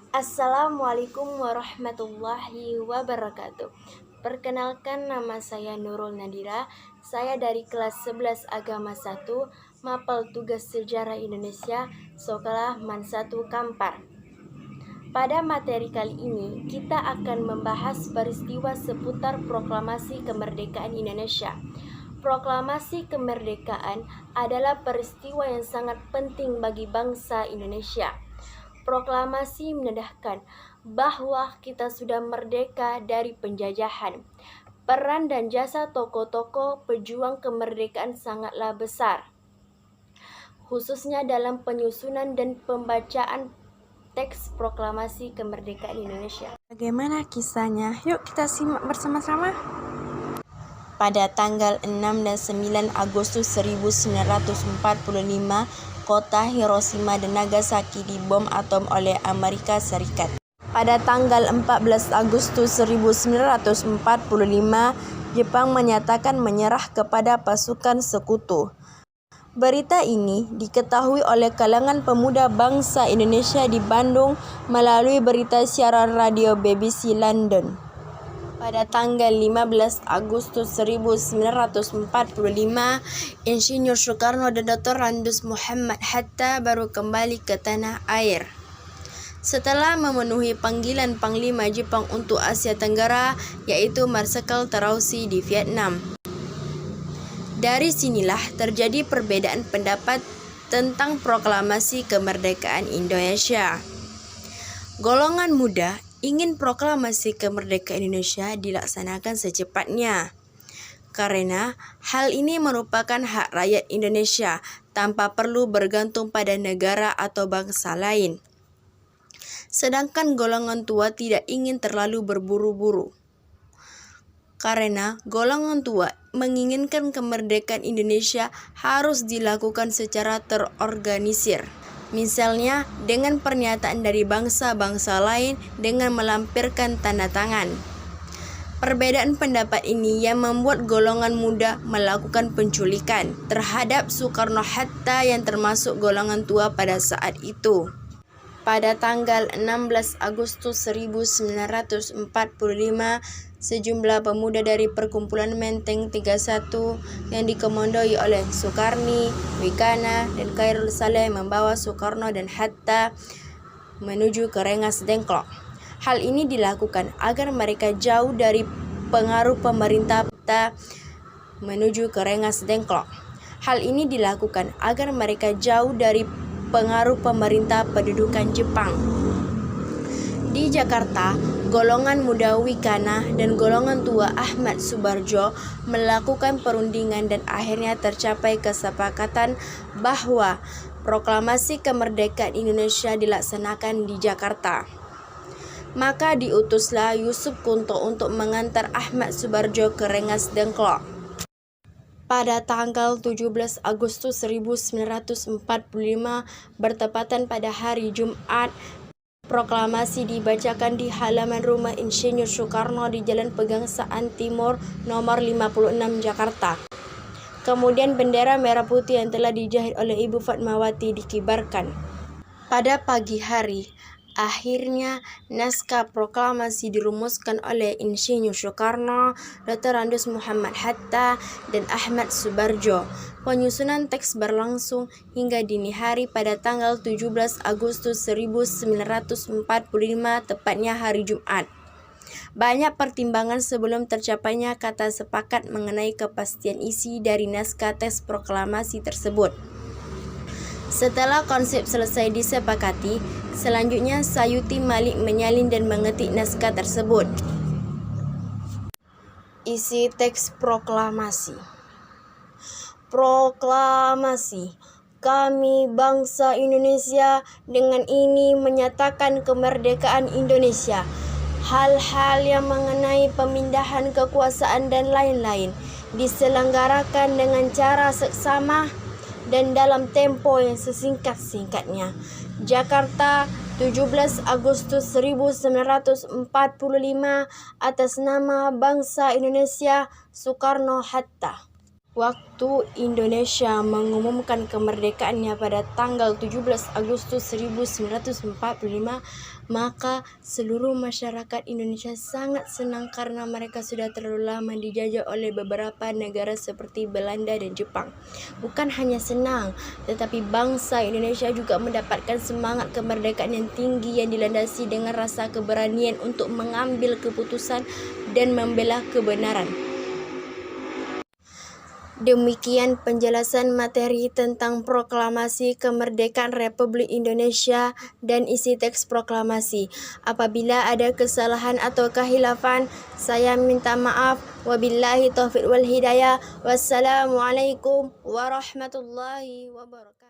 Assalamualaikum warahmatullahi wabarakatuh. Perkenalkan, nama saya Nurul Nadira. Saya dari kelas 11 Agama 1, Mapel Tugas Sejarah Indonesia, Sekolah Man 1 Kampar. Pada materi kali ini, kita akan membahas peristiwa seputar Proklamasi Kemerdekaan Indonesia. Proklamasi kemerdekaan adalah peristiwa yang sangat penting bagi bangsa Indonesia. Proklamasi menandakan bahwa kita sudah merdeka dari penjajahan. Peran dan jasa tokoh-tokoh pejuang kemerdekaan sangatlah besar, khususnya dalam penyusunan dan pembacaan teks Proklamasi Kemerdekaan Indonesia. Bagaimana kisahnya? Yuk kita simak bersama-sama. Pada tanggal 6 dan 9 Agustus 1945, kota Hiroshima dan Nagasaki dibom atom oleh Amerika Serikat. Pada tanggal 14 Agustus 1945, Jepang menyatakan menyerah kepada pasukan sekutu. Berita ini diketahui oleh kalangan pemuda bangsa Indonesia di Bandung melalui berita siaran radio BBC London. Pada tanggal 15 Agustus 1945, Insinyur Soekarno dan Dr. Randus Muhammad Hatta baru kembali ke tanah air. Setelah memenuhi panggilan Panglima Jepang untuk Asia Tenggara, yaitu Marsikal Terauchi di Vietnam. Dari sinilah terjadi perbedaan pendapat tentang proklamasi kemerdekaan Indonesia. Golongan muda ingin proklamasi kemerdekaan Indonesia dilaksanakan secepatnya, karena hal ini merupakan hak rakyat Indonesia tanpa perlu bergantung pada negara atau bangsa lain. Sedangkan golongan tua tidak ingin terlalu berburu-buru, karena golongan tua menginginkan kemerdekaan Indonesia harus dilakukan secara terorganisir. Misalnya dengan pernyataan dari bangsa-bangsa lain dengan melampirkan tanda tangan. Perbedaan pendapat ini yang membuat golongan muda melakukan penculikan terhadap Soekarno-Hatta yang termasuk golongan tua pada saat itu. Pada tanggal 16 Agustus 1945, sejumlah pemuda dari Perkumpulan Menteng 31 yang dikomandoi oleh Soekarni, Wikana, dan Khairul Saleh membawa Soekarno dan Hatta menuju ke Rengas Dengklok. Hal ini dilakukan agar mereka jauh dari pengaruh pemerintah menuju ke Rengas Dengklok. Hal ini dilakukan agar mereka jauh dari pengaruh pemerintah pendudukan Jepang. Di Jakarta, golongan muda Wikana dan golongan tua Ahmad Subarjo melakukan perundingan dan akhirnya tercapai kesepakatan bahwa proklamasi kemerdekaan Indonesia dilaksanakan di Jakarta. Maka diutuslah Yusuf Kunto untuk mengantar Ahmad Subarjo ke Rengas Dengklok. Pada tanggal 17 Agustus 1945, bertepatan pada hari Jumat, proklamasi dibacakan di halaman rumah Insinyur Soekarno di Jalan Pegangsaan Timur nomor 56 Jakarta. Kemudian bendera merah putih yang telah dijahit oleh Ibu Fatmawati dikibarkan. Pada pagi hari, akhirnya naskah proklamasi dirumuskan oleh Insinyur Soekarno, Dr. Randus Muhammad Hatta, dan Ahmad Subarjo. Penyusunan teks berlangsung hingga dini hari pada tanggal 17 Agustus 1945, tepatnya hari Jumat. Banyak pertimbangan sebelum tercapainya kata sepakat mengenai kepastian isi dari naskah teks proklamasi tersebut. Setelah konsep selesai disepakati, selanjutnya Sayuti Malik menyalin dan mengetik naskah tersebut. Isi teks proklamasi. Proklamasi. Kami bangsa Indonesia dengan ini menyatakan kemerdekaan Indonesia. Hal-hal yang mengenai pemindahan kekuasaan dan lain-lain diselenggarakan dengan cara seksama dan dalam tempo yang sesingkat-singkatnya. Jakarta, 17 Agustus 1945, atas nama bangsa Indonesia, Soekarno-Hatta. Waktu Indonesia mengumumkan kemerdekaannya pada tanggal 17 Agustus 1945, maka seluruh masyarakat Indonesia sangat senang karena mereka sudah terlalu lama dijajah oleh beberapa negara seperti Belanda dan Jepang. Bukan hanya senang, tetapi bangsa Indonesia juga mendapatkan semangat kemerdekaan yang tinggi yang dilandasi dengan rasa keberanian untuk mengambil keputusan dan membela kebenaran. Demikian penjelasan materi tentang Proklamasi Kemerdekaan Republik Indonesia dan isi teks proklamasi. Apabila ada kesalahan atau kehilafan, saya minta maaf. Wabillahi taufiq wal hidayah. Wassalamualaikum warahmatullahi wabarakatuh.